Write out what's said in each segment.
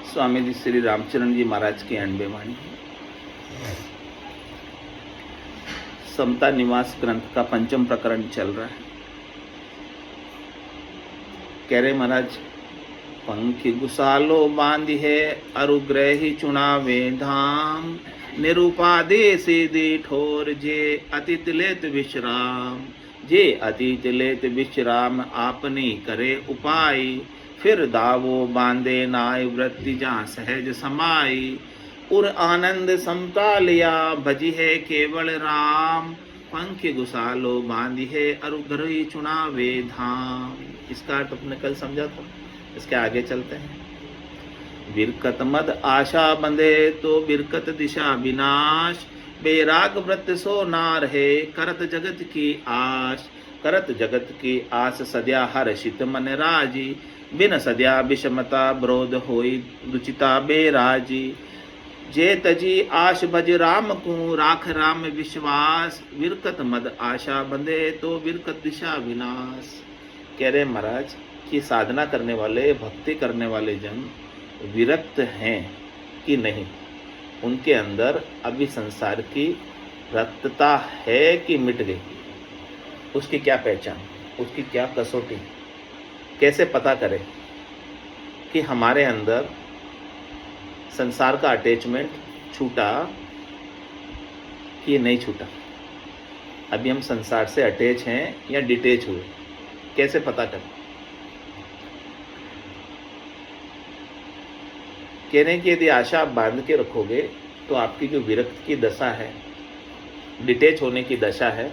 स्वामी जी श्री रामचरण जी महाराज की 98 वाणी। समता निवास ग्रंथ का 5म प्रकरण चल रहा है। कह रहे महाराज, पंखी गुसालो बांधी है अरुग्रही चुनावे धाम, निरुपादेशे दे ठोर जे अतित लेत विश्राम, जे अतित लेत विश्राम आपने करे उपाय, फिर दावो बांधे नाय वृत्ति जहाँ सहज समाई, उर आनंद समता लिया भजी है केवल राम, पंख गुसालो बांधी है अरुग्रही चुनावे धाम। इसका अर्थ अपने कल समझा था, इसके आगे चलते हैं। बिरकत मद आशा बंधे तो बिरकत दिशा विनाश, बेराग व्रत सो नार है करत जगत की आश, करत जगत की आस सद्या हर्षित मन राजी, बिन सद्या विषमता ब्रोध होई रुचिता बेराजी, जे तजी आश भज राम को राख राम विश्वास, विरकत मद आशा बंधे तो विरकत दिशा विनाश। कह रहे महाराज कि साधना करने वाले, भक्ति करने वाले जन विरक्त हैं कि नहीं, उनके अंदर अभी संसार की रक्तता है कि मिट गई, उसकी क्या पहचान, उसकी क्या कसौटी, कैसे पता करें कि हमारे अंदर संसार का अटैचमेंट छूटा कि नहीं छूटा। अभी हम संसार से अटैच हैं या डिटेच हुए, कैसे पता करें। कह रहे हैं कि यदि आशा आप बांध के रखोगे तो आपकी जो विरक्त की दशा है, डिटेच होने की दशा है,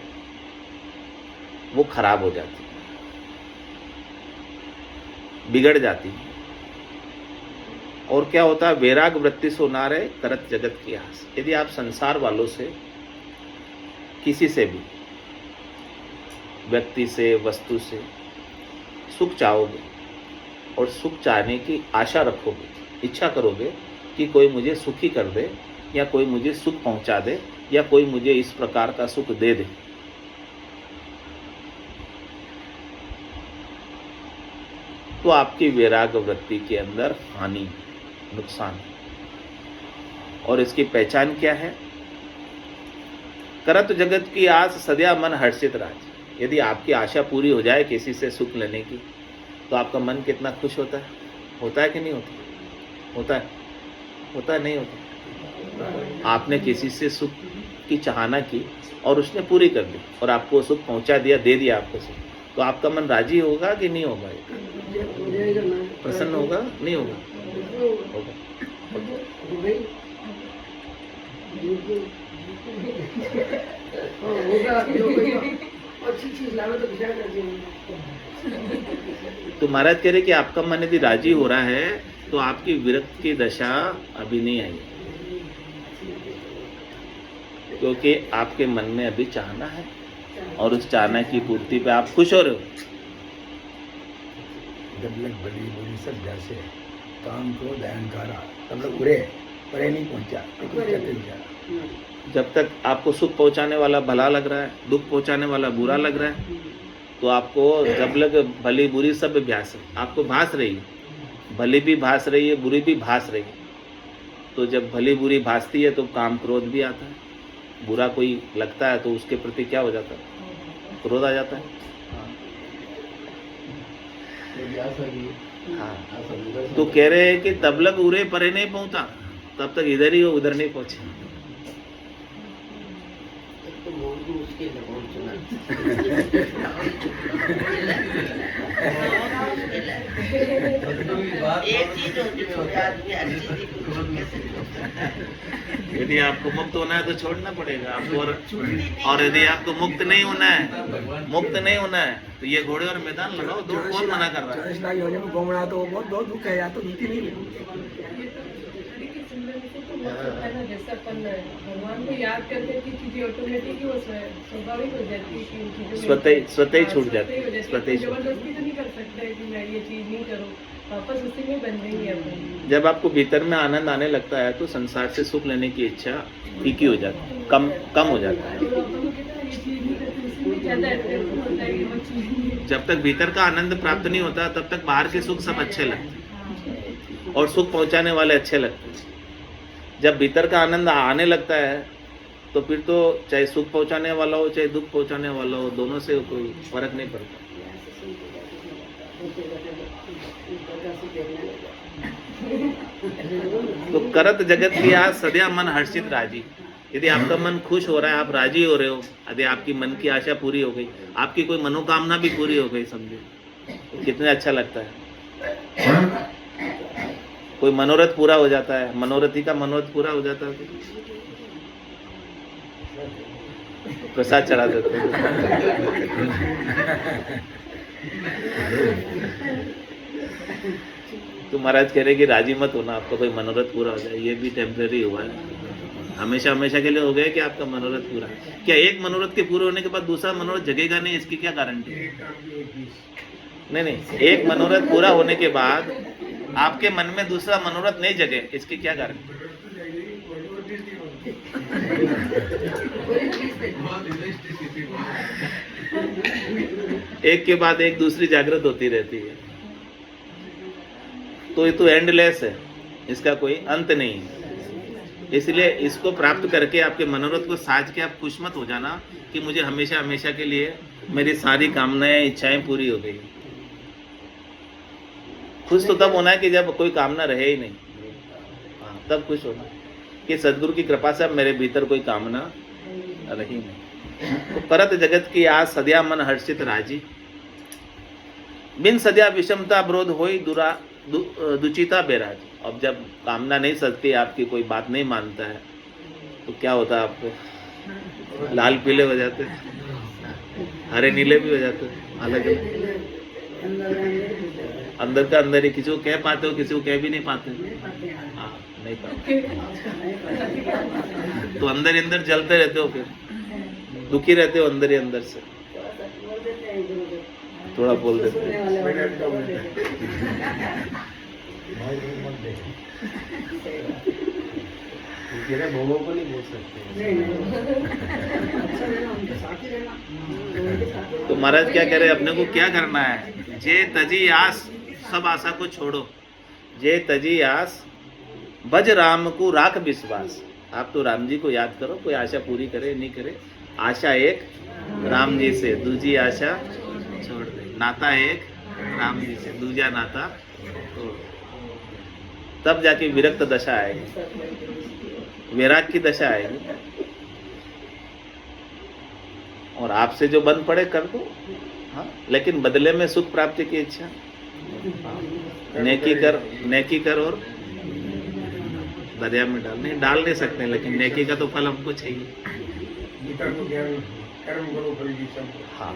वो खराब हो जाती है, बिगड़ जाती है। और क्या होता है, वैराग वृत्ति सोनार है करत जगत की आस। यदि आप संसार वालों से, किसी से भी, व्यक्ति से, वस्तु से सुख चाहोगे और सुख चाहने की आशा रखोगे, इच्छा करोगे कि कोई मुझे सुखी कर दे या कोई मुझे सुख पहुंचा दे या कोई मुझे इस प्रकार का सुख दे दे, तो आपकी वैराग वृत्ति के अंदर हानि, नुकसान। और इसकी पहचान क्या है? करत जगत की आस सद्या मन हर्षित राज। यदि आपकी आशा पूरी हो जाए किसी से सुख लेने की, तो आपका मन कितना खुश होता है कि नहीं होता? होता है नहीं होता? आपने किसी से सुख की चाहना की और उसने पूरी कर दी और आपको सुख पहुंचा दिया, दे दिया आपको सुख, तो आपका मन राजी होगा कि नहीं होगा? प्रसन्न होगा? नहीं होगा? होगा। तो महाराज कह रहे कि आपका मन यदि राजी हो रहा है तो आपकी विरक्त की दशा अभी नहीं आई, क्योंकि आपके मन में अभी चाहना है और उस चाहना की पूर्ति पे आप खुश हो रहे हो। जब लग भली बुरी सब जैसे काम को दयनकारा, तब लोग परे नहीं पहुंचा। जब तक आपको सुख पहुंचाने वाला भला लग रहा है, दुख पहुंचाने वाला बुरा लग रहा है, तो आपको जब लग भली बुरी सब अभ्यास है, आपको भास रही है, भली भी भास रही है, बुरी भी भास रही है। तो जब भली बुरी भासती है तो काम क्रोध भी आता है, बुरा कोई लगता है तो उसके प्रति क्या हो जाता है? क्रोध आ जाता है। हाँ, तो कह रहे हैं कि तब लग उरे परे नहीं पहुंचा, तब तक इधर ही हो, उधर नहीं पहुंचे। एक चीज होती है, आदमी हर चीज यदि आपको मुक्त होना है तो छोड़ना पड़ेगा आपको, और यदि आपको मुक्त नहीं होना है, तो ये घोड़े और मैदान लगाओ, दौड़, कौन मना कर रहा है? 40 लाख योजन में घूमना तो बहुत बहुत दुख है, या तो दुखी नहीं है। जैसा अपन भगवान को याद करते की चीजें ऑटोमेटिक ही स्वाभाविक हो जाती है कि उन चीजों में स्वतः ही छूट जाती है, स्वतः ही छूट। जबरदस्ती तो नहीं कर सकते कि मैं ये चीज नहीं करूँ, वापस उसी में बन जाएंगे अपन। जब आपको भीतर में आनंद आने लगता है तो संसार से सुख लेने की इच्छा फीकी हो जाती है, कम हो जाता है। तो अपन को कहता है ये चीज नहीं करती, उसी में ज्यादा attraction होता है कि वो चीज नहीं। जब तक भीतर का आनंद प्राप्त नहीं होता तब तक बाहर के सुख सब अच्छे लगते हैं और सुख पहुंचाने वाले अच्छे लगते हैं। जब भीतर का आनंद आने लगता है तो फिर तो चाहे सुख पहुंचाने वाला हो चाहे दुख पहुंचाने वाला हो, दोनों से कोई फर्क नहीं पड़ता। तो करत जगत की आज सदैव मन हर्षित राजी। यदि आपका मन खुश हो रहा है, आप राजी हो रहे हो, यदि आपकी मन की आशा पूरी हो गई, आपकी कोई मनोकामना भी पूरी हो गई, समझे तो कितना अच्छा लगता है। कोई मनोरथ पूरा हो जाता है, मनोरथी का मनोरथ पूरा हो जाता है तो प्रसाद चढ़ा देते हैं। तो महाराज कह रहे कि राजी मत होना, आपका कोई मनोरथ पूरा हो जाए, ये भी टेम्परेरी हुआ है। हमेशा हमेशा के लिए हो गया कि आपका मनोरथ पूरा। क्या एक मनोरथ के पूरे होने के बाद दूसरा मनोरथ जगेगा नहीं, इसकी क्या गारंटी है? नहीं, एक मनोरथ पूरा होने के बाद आपके मन में दूसरा मनोरथ नहीं जगे, इसकी क्या गारंटी? एक के बाद एक दूसरी जागृत होती रहती है, तो ये तो एंडलेस है, इसका कोई अंत नहीं है। इसलिए इसको प्राप्त करके आपके मनोरथ को साज के आप खुश मत हो जाना कि मुझे हमेशा हमेशा के लिए मेरी सारी कामनाएं इच्छाएं पूरी हो गई। खुश तो तब होना है कि जब कोई कामना रहे ही नहीं, तब खुश होना कि सदगुरु की कृपा से अब मेरे भीतर कोई कामना रही नहीं। तो करत जगत की आज सद्या मन हर्षित राजी, बिन सद्या विषमता विरोध होई दुचिता बेराज। अब जब कामना नहीं सजती, आपकी कोई बात नहीं मानता है, तो क्या होता है? आपको लाल पीले हो जाते, हरे नीले भी हो जाते, अलग अलग, अंदर का अंदर ही। किसी को कह पाते हो, किसी को कह भी नहीं पाते। हाँ, नहीं पाते तो अंदर ही अंदर जलते रहते हो, फिर दुखी रहते हो अंदर ही अंदर से। थोड़ा बोल देते भोगों को नहीं बोल सकते। तो महाराज क्या कह रहे हैं, अपने को क्या करना है? जे तजी आस, सब आशा को छोड़ो। जे तजी आस भज राम को राख विश्वास। आप तो राम जी को याद करो, कोई आशा पूरी करे नहीं करे, आशा एक राम जी से, दूजी आशा छोड़ दे। नाता एक राम जी से, दूजा नाता छोड़। तब जाके विरक्त दशा आएगी, वैराग की दशा आएगी। और आपसे जो बन पड़े कर दो, हाँ, लेकिन बदले में सुख प्राप्ति की इच्छा। नेकी कर और दरिया में डाल नहीं सकते, लेकिन नेकी का तो फल हमको चाहिए। हाँ।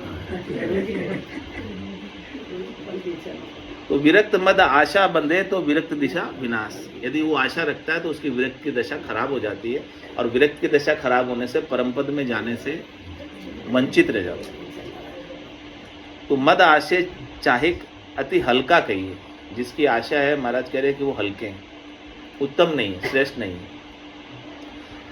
तो विरक्त मद आशा बंधे तो विरक्त दिशा विनाश। यदि वो आशा रखता है तो उसकी विरक्त की दशा खराब हो जाती है, और विरक्त की दशा खराब होने से परम पद में जाने से वंचित रह जाता है। तो मद आशे चाहिक अति हल्का कहिए। जिसकी आशा है, महाराज कह रहे हैं कि वो हल्के हैं, उत्तम नहीं, श्रेष्ठ नहीं।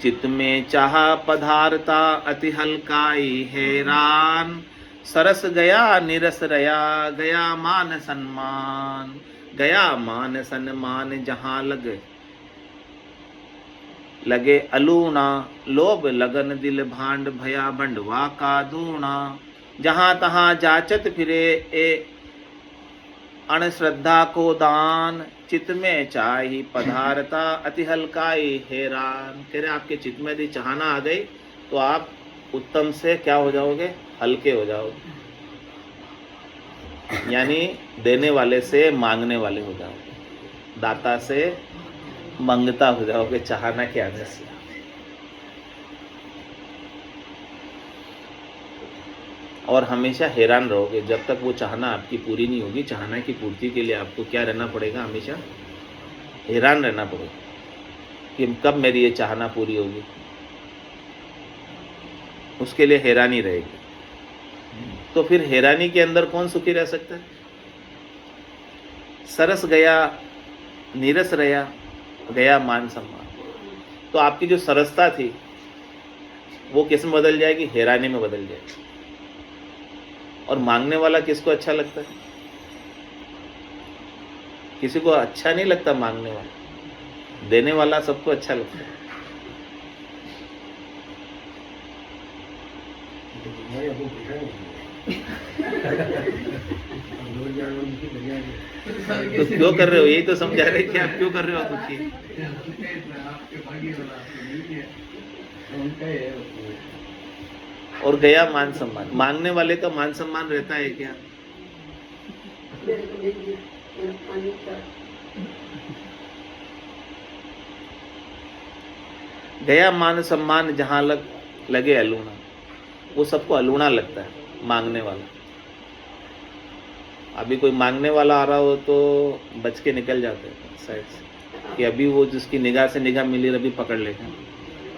चित्त में चाहा पधारता अति हल्काई हैरान, सरस गया निरस रया गया मान सम्मान। गया मान सम्मान जहाँ लगे अलूना, लोभ लगन दिल भांड भया बंडवा का दूना। जहाँ तहाँ जाचत फिरे ए अणश्रद्धा को दान, चित्त में चाही पधारता अति हल्काई हैरान। कह रहे आपके चित्त में यदि चाहना आ गई तो आप उत्तम से क्या हो जाओगे? हल्के हो जाओगे, यानी देने वाले से मांगने वाले हो जाओगे, दाता से मंगता हो जाओगे चाहना के आने से। और हमेशा हैरान रहोगे जब तक वो चाहना आपकी पूरी नहीं होगी। चाहना की पूर्ति के लिए आपको क्या रहना पड़ेगा? हमेशा हैरान रहना पड़ेगा कि कब मेरी ये चाहना पूरी होगी। उसके लिए हैरानी रहेगी। तो फिर हैरानी के अंदर कौन सुखी रह सकता है? सरस गया नीरस रहा गया मान सम्मान। तो आपकी जो सरसता थी वो किस में बदल जाएगी? हैरानी में बदल जाएगी। और मांगने वाला किसको अच्छा लगता है? किसी को अच्छा नहीं लगता मांगने वाला, देने वाला सबको अच्छा लगता है। तो क्यों कर रहे हो? यही तो समझा रहे कि आप क्यों कर रहे हो दुखी। और गया मान सम्मान। मांगने वाले का मान सम्मान रहता है क्या? गया मान सम्मान जहां लगे अलूणा, वो सबको अलूणा लगता है मांगने वाला। अभी कोई मांगने वाला आ रहा हो तो बच के निकल जाते हैं साइड से कि अभी वो जिसकी निगाह से निगाह मिली अभी पकड़ लेगा,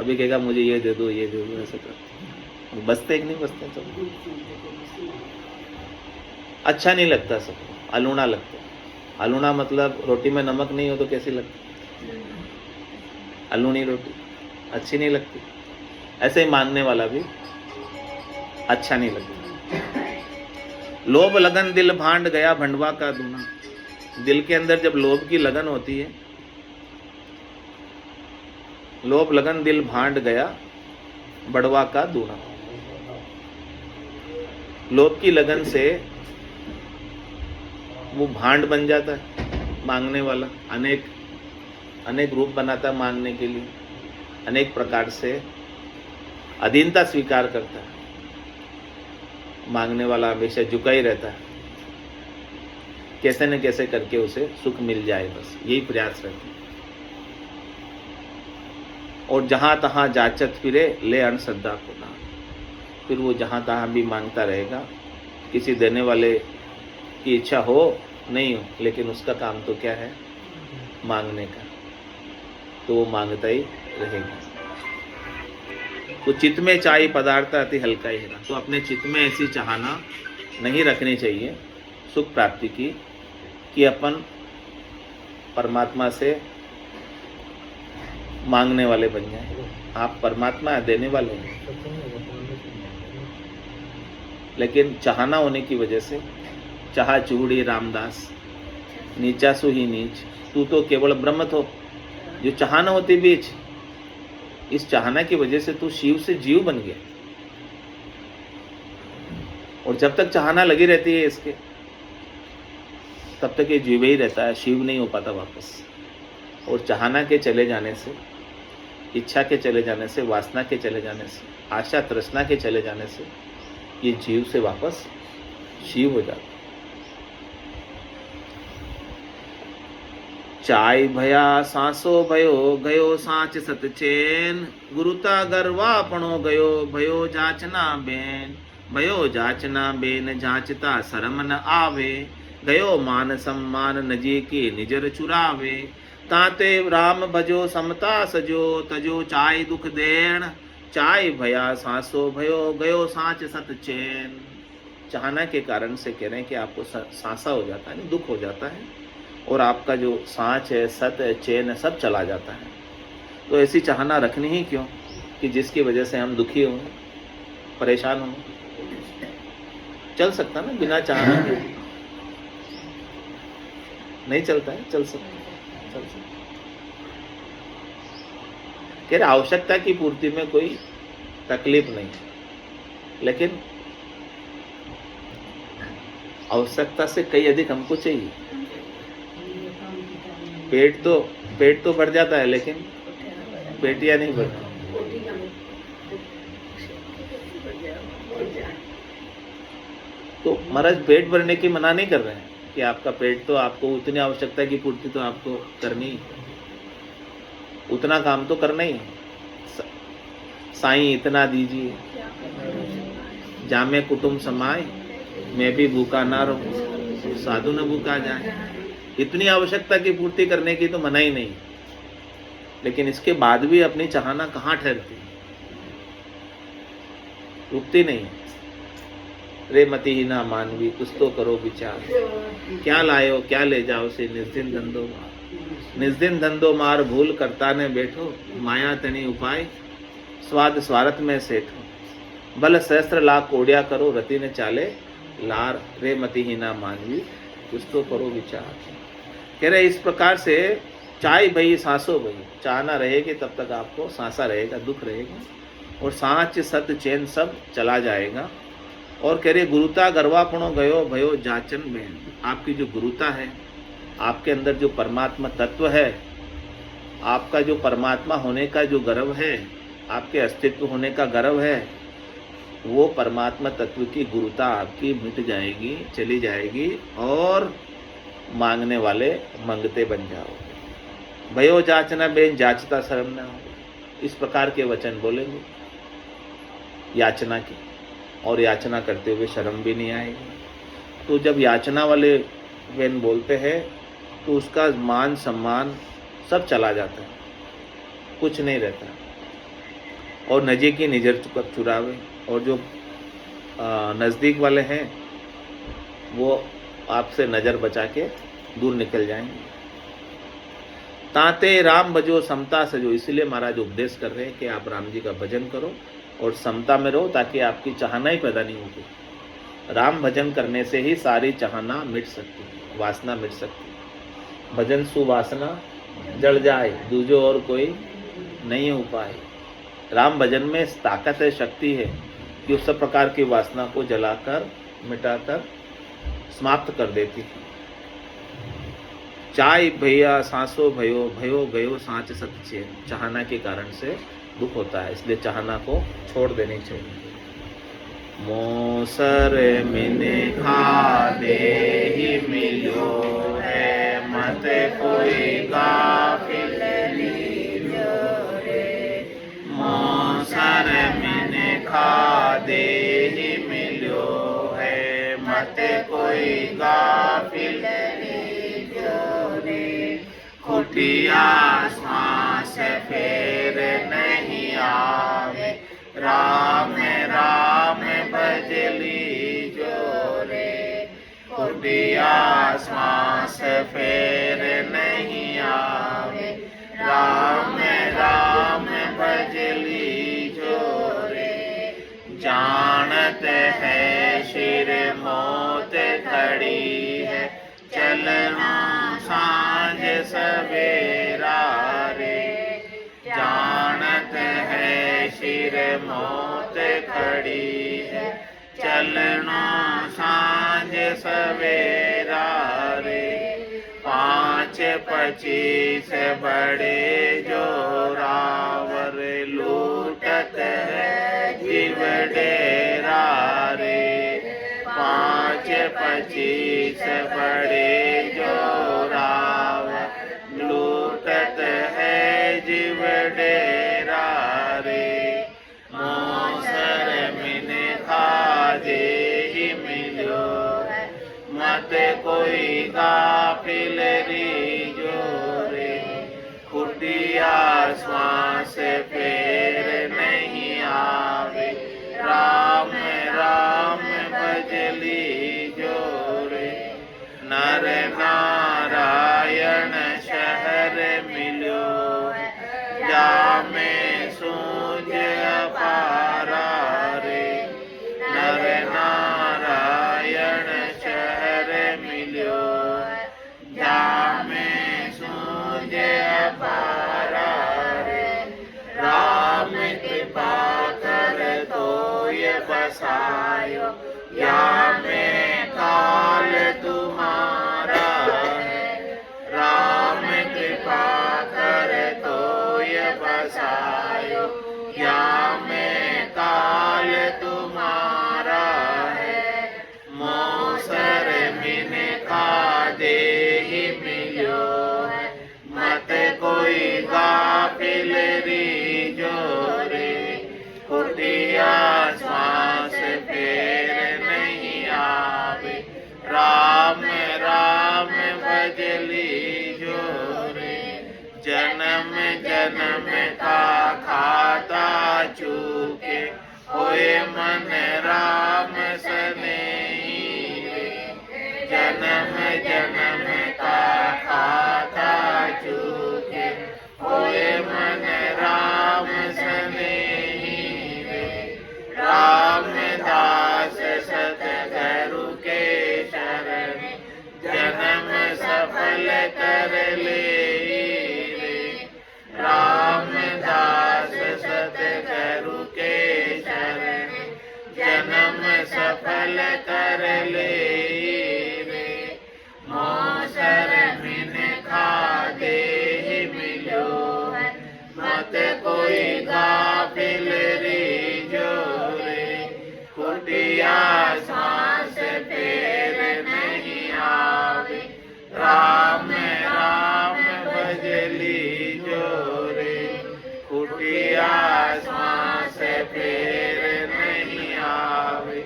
अभी कहेगा मुझे ये दे दो ये दे दो, ऐसा करते। बचते कि नहीं बचते? सब अच्छा नहीं लगता, सबको अलूणा लगता है। अलूणा मतलब रोटी में नमक नहीं हो तो कैसी लगती? अलूणी रोटी अच्छी नहीं लगती। ऐसे ही मांगने वाला भी अच्छा नहीं लगता। लोभ लगन दिल भांड गया भंडवा का दूना। दिल के अंदर जब लोभ की लगन होती है, लोभ लगन दिल भांड गया बड़वा का दूना। लोभ की लगन से वो भांड बन जाता है मांगने वाला। अनेक रूप बनाता है मांगने के लिए, अनेक प्रकार से अधीनता स्वीकार करता है। मांगने वाला हमेशा झुका ही रहता है, कैसे न कैसे करके उसे सुख मिल जाए, बस यही प्रयास रहता है। और जहां तहां जाचत फिरे ले अनश्रद्धा को ना। फिर वो जहां तहां भी मांगता रहेगा, किसी देने वाले की इच्छा हो नहीं हो, लेकिन उसका काम तो क्या है? मांगने का। तो वो मांगता ही रहेगा। तो चित्त में चाही पदार्थ अति हल्का ही है। तो अपने चित्त में ऐसी चाहना नहीं रखनी चाहिए सुख प्राप्ति की कि अपन परमात्मा से मांगने वाले बन जाए। आप परमात्मा देने वाले हैं, लेकिन चाहना होने की वजह से चाहा चूड़ी रामदास नीचा सु ही नीच, तू तो केवल ब्रह्म थो। जो चाहना होती बीच, इस चाहना की वजह से तू शिव से जीव बन गया। और जब तक चाहना लगी रहती है इसके, तब तक ये जीव ही रहता है, शिव नहीं हो पाता वापस। और चाहना के चले जाने से, इच्छा के चले जाने से, वासना के चले जाने से, आशा तृष्णा के चले जाने से ये जीव से वापस शिव हो जाता। चाय भया सांसो भयो गयो सांच सतचेन, गुरुता गर्वापणो गयो भयो जाचना बेन। भयो जाचना बेन जाचता शरम न आवे, गयो मान सम्मान नजी की निजर चुरावे। ताते राम भजो समता सजो, तजो चाय दुख देन। चाय भया सांसो भयो गयो सांच सतचेन। चाहना के कारण से कह रहे हैं कि आपको सांसा हो जाता है, दुख हो जाता है, और आपका जो सांच है, सत है, चैन है, सब चला जाता है। तो ऐसी चाहना रखनी ही क्यों कि जिसकी वजह से हम दुखी हों, परेशान हों। चल सकता ना बिना चाहना के? नहीं चलता है? चल सकता। कह रहे आवश्यकता की पूर्ति में कोई तकलीफ नहीं, लेकिन आवश्यकता से कई अधिक हमको चाहिए। पेट तो बढ़ जाता है, लेकिन पेटियां नहीं बढ़ती। तो महाराज पेट भरने की मना नहीं कर रहे हैं कि आपका पेट, तो आपको उतनी आवश्यकता की पूर्ति तो आपको करनी ही, उतना काम तो करना ही है। साईं इतना दीजिए, जामे कुटुंब समाए, मैं भी भूखा ना रहूं, साधु न भूखा जाए। इतनी आवश्यकता की पूर्ति करने की तो मनाही नहीं, लेकिन इसके बाद भी अपनी चाहना कहाँ ठहरती, रुकती नहीं। रे मतिहीना मानवी, कुछ तो करो विचार, क्या लायो क्या ले जाओ से निर्दिन धंधो मार। निर्दिन धंधो मार, भूल करता ने बैठो, माया तनी उपाय, स्वाद स्वार्थ में सेठो। बल सहस्त्र लाख कोड़िया करो, रति ने चाले लार। रे मतिहीना मानवी, कुछ तो करो विचार। कह रहे इस प्रकार से चाय भई सांसो भई, चाहना रहेगी तब तक आपको सांसा रहेगा, दुख रहेगा, और सांच सत चैन सब चला जाएगा। और कह रहे गुरुता गर्वापणो गयो भयो जाचन में, आपकी जो गुरुता है, आपके अंदर जो परमात्मा तत्व है, आपका जो परमात्मा होने का जो गर्व है, आपके अस्तित्व होने का गर्व है, वो परमात्मा तत्व की गुरुता आपकी मिट जाएगी, चली जाएगी, और मांगने वाले मंगते बन जाओगे। भयो जाचना बेन, जाचता शर्म ना हो। इस प्रकार के वचन बोलेंगे याचना की, और याचना करते हुए शर्म भी नहीं आएगी। तो जब याचना वाले बेन बोलते हैं तो उसका मान सम्मान सब चला जाता है, कुछ नहीं रहता। और नजे की निजर चुरावे, और जो नज़दीक वाले हैं वो आपसे नज़र बचा के दूर निकल जाएंगे। ताते राम भजो समता सजो, इसलिए महाराज उपदेश कर रहे हैं कि आप राम जी का भजन करो और समता में रहो, ताकि आपकी चाहना ही पैदा नहीं होगी। राम भजन करने से ही सारी चाहना मिट सकती है, वासना मिट सकती है। भजन सुवासना जड़ जाए, दूजो और कोई नहीं उपाय। राम भजन में ताकत है, शक्ति है कि उस सब प्रकार की वासना को जलाकर, मिटाकर समाप्त कर देती है। चाय भैया सांसो भयो, भयो गयो सांच सत चैन, चाहना के कारण से दुख होता है, इसलिए चाहना को छोड़ देनी चाहिए। मोसर मिने खा दे ही मिलो है, मत कोई गाफिल लीजो रे। मोसर मिने खा दे ही मिलो है, मत कोई गाफिल लीजो रे। खुटिया श्वास फेर नहीं आवे, राम राम भज लीजो रे। खुटिया श्वास फेर नहीं आवे, राम राम भज लीजो रे। जानत है शिर मौत खड़ी है, चलना सांझ सवेरा रे। जानत है शिर मौत खड़ी है, चलना सांझ सवेरा रे। 5-25 बड़े जोरावर, लूटत है जीव डेरा रे। 5-25 बड़े जोरावर, लूटत है जीव डेरा रे। मोसर मिने खा दे ही मिलो है, मत कोई गाफिल रीजो रे। खुटिया श्वास फेर नहीं आवे, राम राम भज लीजो रे। नर नारायण शहर मिलो है, जामे सूझ अपारा रे। नर नारायण शहर मिलो है, जामे सूझ अपारा रे। राम कृपा कर तोय बसायो, या में काल तुम्हारा है। राम कृपा कर तोय बसायो, या में काल तुम्हारा है। मोसर मिने खा दे ही मिलो है, मत कोई गाफिल रीजो रे। खुटिया श्वास पे राम राम भजली जोरे, जन्म जन्म का खाता चूके, होए मन राम सनेही रे। जन्म जन्म का खाता चूके, होए मन राम सनेही रे। रामदास सतगुरु के शरण, जन्म सफल कर ले रे। रामदास सतगुरु के शरण, जन्म सफल कर ले रे। मौसर मिन खा दे मिलो है, मत कोई गाफिल रे जोरे। कुटिया सांस फेर नहीं आवे, राम राम भजली जोरे। कुटिया सांस फेर नहीं आवे,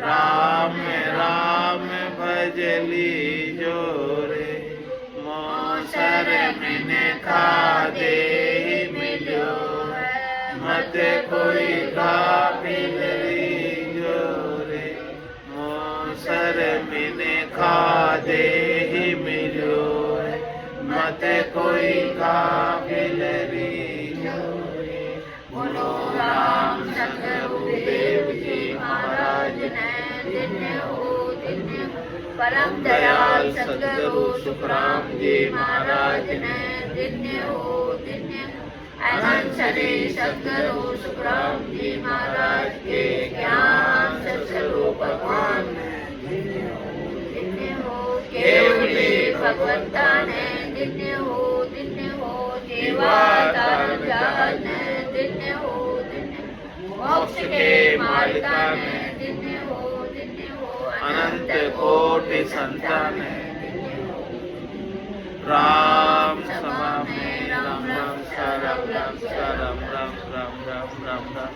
राम राम भजली जोरे। मौसर मिन खा दे मिलो है, मत कोई गाफिल रे जोरे। मौसर मिन खा दे मिलो है, मत कोई गाफिल रे जोरे। बोलो राम सतगुरुदेव जी महाराज ने धन्य हो धन्य हो। परम दयाल सतगुरु सुखराम जी महाराज ने धन्य हो धन्य हो। अनंत श्री सतगुरु सुखराम जी महाराज के ज्ञान स्वरूप भगवान ने धन्य हो। केवली भगवंता ने धन्य हो धन्य हो। जीवाधार जहाज ने धन्य हो धन्य हो। मोक्ष के मालिका ने धन्य हो धन्य हो। अनंत कोटि संतान राम सभा में राम राम राम राम राम राम राम राम राम राम।